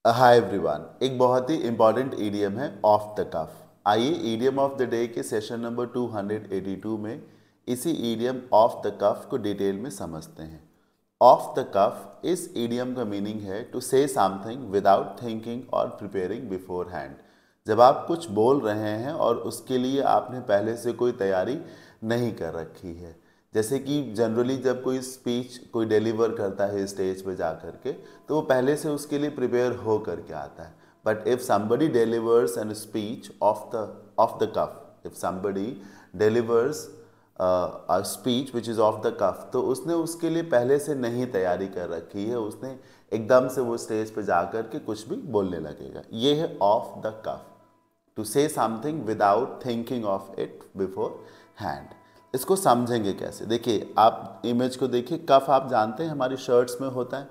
Hi everyone, एक बहुत ही important idiom है ऑफ द कफ। आइए ईडियम ऑफ द डे के सेशन नंबर 282 में इसी ईडियम ऑफ द कफ को डिटेल में समझते हैं। ऑफ द कफ इस ईडियम का मीनिंग है to say something without thinking और प्रिपेयरिंग बिफोर हैंड। जब आप कुछ बोल रहे हैं और उसके लिए आपने पहले से कोई तैयारी नहीं कर रखी है। जैसे कि जनरली जब कोई स्पीच कोई डिलीवर करता है स्टेज पे जा कर के, तो वो पहले से उसके लिए प्रिपेयर हो करके आता है। But if somebody delivers an speech off the cuff, if somebody delivers a speech which is off the cuff, तो उसने उसके लिए पहले से नहीं तैयारी कर रखी है, उसने एकदम से वो स्टेज पे जा कर के कुछ भी बोलने लगेगा। ये है off the cuff, to say something without thinking of it beforehand. इसको समझेंगे कैसे? देखिए, आप इमेज को देखिए। कफ आप जानते हैं हमारी शर्ट्स में होता है।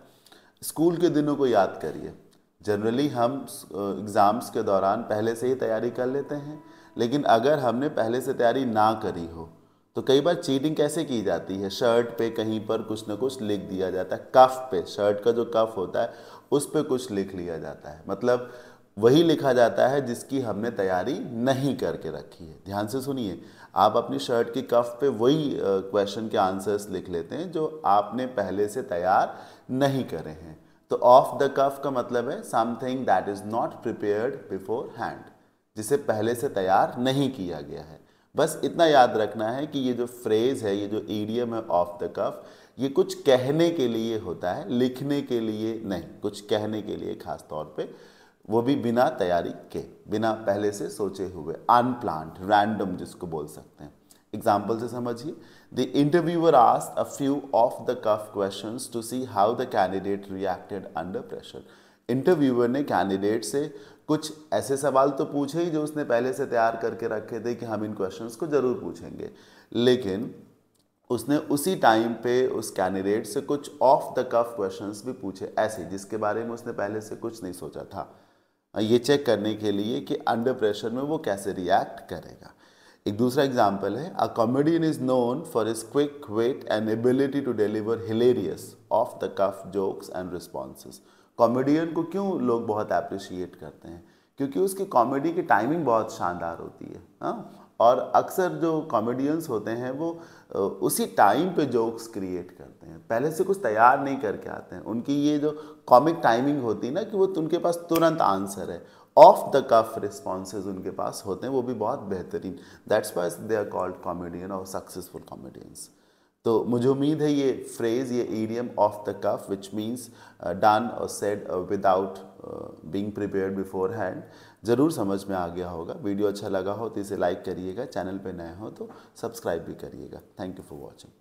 स्कूल के दिनों को याद करिए। जनरली हम एग्ज़ाम्स के दौरान पहले से ही तैयारी कर लेते हैं, लेकिन अगर हमने पहले से तैयारी ना करी हो तो कई बार चीटिंग कैसे की जाती है? शर्ट पे कहीं पर कुछ ना कुछ लिख दिया जाता है। कफ पे, शर्ट का जो कफ होता है उस पे कुछ लिख लिया जाता है। मतलब वही लिखा जाता है जिसकी हमने तैयारी नहीं करके रखी है। ध्यान से सुनिए, आप अपनी शर्ट की कफ पे वही क्वेश्चन के आंसर्स लिख लेते हैं जो आपने पहले से तैयार नहीं करे हैं। तो ऑफ द कफ का मतलब है something that is not prepared before hand, जिसे पहले से तैयार नहीं किया गया है। बस इतना याद रखना है कि ये जो फ्रेज है, ये जो ईडियम है ऑफ द कफ, ये कुछ कहने के लिए होता है, लिखने के लिए नहीं। कुछ कहने के लिए खास तौर पे, वो भी बिना तैयारी के, बिना पहले से सोचे हुए, अनप्लान्ड, रैंडम जिसको बोल सकते हैं। एग्जाम्पल से समझिए। The interviewer asked a few off the cuff questions to see how the candidate reacted under pressure. Interviewer ने कैंडिडेट से कुछ ऐसे सवाल तो पूछे ही जो उसने पहले से तैयार करके रखे थे कि हम इन क्वेश्चंस को जरूर पूछेंगे, लेकिन उसने उसी टाइम पे उस कैंडिडेट से कुछ ऑफ द कफ क्वेश्चंस भी पूछे, ऐसे जिसके बारे में उसने पहले से कुछ नहीं सोचा था, ये चेक करने के लिए कि अंडर प्रेशर में वो कैसे रिएक्ट करेगा। एक दूसरा एग्जाम्पल है, a comedian is known for his quick wit and ability to deliver hilarious off the cuff jokes and responses. Comedian को क्यों लोग बहुत अप्रिशिएट करते हैं? क्योंकि उसकी कॉमेडी की टाइमिंग बहुत शानदार होती है। हाँ, और अक्सर जो कॉमेडियंस होते हैं वो उसी टाइम पे जोक्स क्रिएट करते हैं, पहले से कुछ तैयार नहीं करके आते हैं। उनकी ये जो कॉमिक टाइमिंग होती है ना, कि वो उनके पास तुरंत आंसर है, ऑफ द कफ रिस्पॉन्सेज उनके पास होते हैं, वो भी बहुत बेहतरीन। That's why they are called comedian और सक्सेसफुल कॉमेडियंस। तो मुझे उम्मीद है ये फ्रेज, ये idiom off the cuff which means done और said without being prepared beforehand, ज़रूर समझ में आ गया होगा। वीडियो अच्छा लगा हो तो इसे लाइक करिएगा, चैनल पे नए हो तो सब्सक्राइब भी करिएगा। Thank you for watching.